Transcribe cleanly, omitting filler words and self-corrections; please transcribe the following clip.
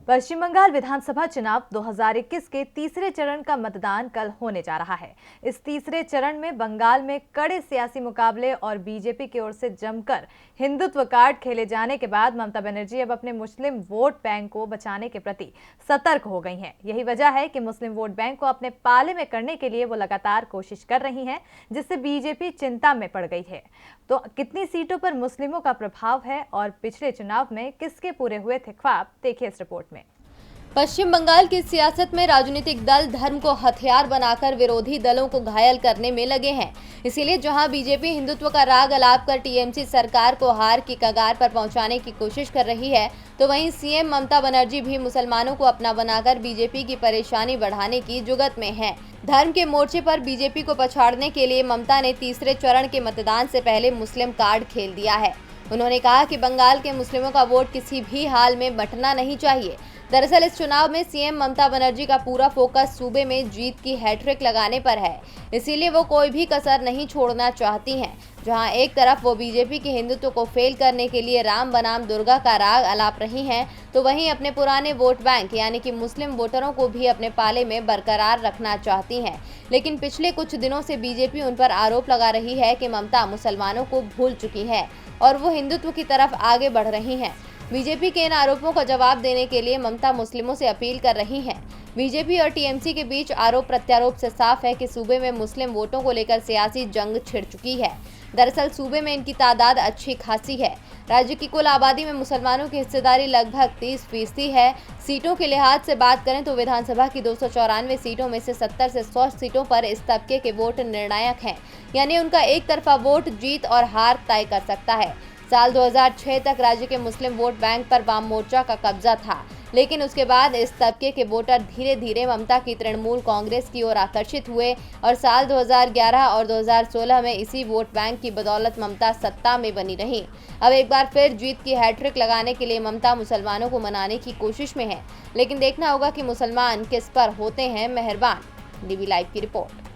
पश्चिम बंगाल विधानसभा चुनाव 2021 के तीसरे चरण का मतदान कल होने जा रहा है। इस तीसरे चरण में बंगाल में कड़े सियासी मुकाबले और बीजेपी की ओर से जमकर हिंदुत्व कार्ड खेले जाने के बाद ममता बनर्जी अब अपने मुस्लिम वोट बैंक को बचाने के प्रति सतर्क हो गई हैं। यही वजह है कि मुस्लिम वोट बैंक को अपने पाले में करने के लिए वो लगातार कोशिश कर रही हैं, जिससे बीजेपी चिंता में पड़ गई है। तो कितनी सीटों पर मुस्लिमों का प्रभाव है और पिछले चुनाव में किसके पूरे हुए थे ख्वाब, देखिए इस रिपोर्ट में। पश्चिम बंगाल की सियासत में राजनीतिक दल धर्म को हथियार बनाकर विरोधी दलों को घायल करने में लगे हैं। इसीलिए जहां बीजेपी हिंदुत्व का राग अलाप कर टीएमसी सरकार को हार की कगार पर पहुंचाने की कोशिश कर रही है, तो वहीं सीएम ममता बनर्जी भी मुसलमानों को अपना बनाकर बीजेपी की परेशानी बढ़ाने की जुगत में है। धर्म के मोर्चे पर बीजेपी को पछाड़ने के लिए ममता ने तीसरे चरण के मतदान से पहले मुस्लिम कार्ड खेल दिया है। उन्होंने कहा कि बंगाल के मुस्लिमों का वोट किसी भी हाल में बंटना नहीं चाहिए। दरअसल इस चुनाव में सीएम ममता बनर्जी का पूरा फोकस सूबे में जीत की हैट्रिक लगाने पर है, इसीलिए वो कोई भी कसर नहीं छोड़ना चाहती हैं। जहां एक तरफ वो बीजेपी के हिंदुत्व को फेल करने के लिए राम बनाम दुर्गा का राग अलाप रही हैं, तो वहीं अपने पुराने वोट बैंक यानी कि मुस्लिम वोटरों को भी अपने पाले में बरकरार रखना चाहती हैं। लेकिन पिछले कुछ दिनों से बीजेपी उन पर आरोप लगा रही है कि ममता मुसलमानों को भूल चुकी है और वो हिंदुत्व की तरफ आगे बढ़ रही हैं। बीजेपी के इन आरोपों का जवाब देने के लिए ममता मुस्लिमों से अपील कर रही हैं। बीजेपी और टीएमसी के बीच आरोप प्रत्यारोप से साफ है कि सूबे में मुस्लिम वोटों को लेकर सियासी जंग छिड़ चुकी है। दरअसल सूबे में इनकी तादाद अच्छी खासी है। राज्य की कुल आबादी में मुसलमानों की हिस्सेदारी लगभग 30% है। सीटों के लिहाज से बात करें तो विधानसभा की 294 सीटों में से 70 से 100 सीटों पर इस तबके के वोट निर्णायक हैं, यानी उनका एक तरफा वोट जीत और हार तय कर सकता है। साल 2006 तक राज्य के मुस्लिम वोट बैंक पर वाम मोर्चा का कब्जा था, लेकिन उसके बाद इस तबके के वोटर धीरे धीरे ममता की तृणमूल कांग्रेस की ओर आकर्षित हुए और साल 2011 और 2016 में इसी वोट बैंक की बदौलत ममता सत्ता में बनी रही। अब एक बार फिर जीत की हैट्रिक लगाने के लिए ममता मुसलमानों को मनाने की कोशिश में है, लेकिन देखना होगा कि मुसलमान किस पर होते हैं मेहरबान। डीवी लाइव की रिपोर्ट।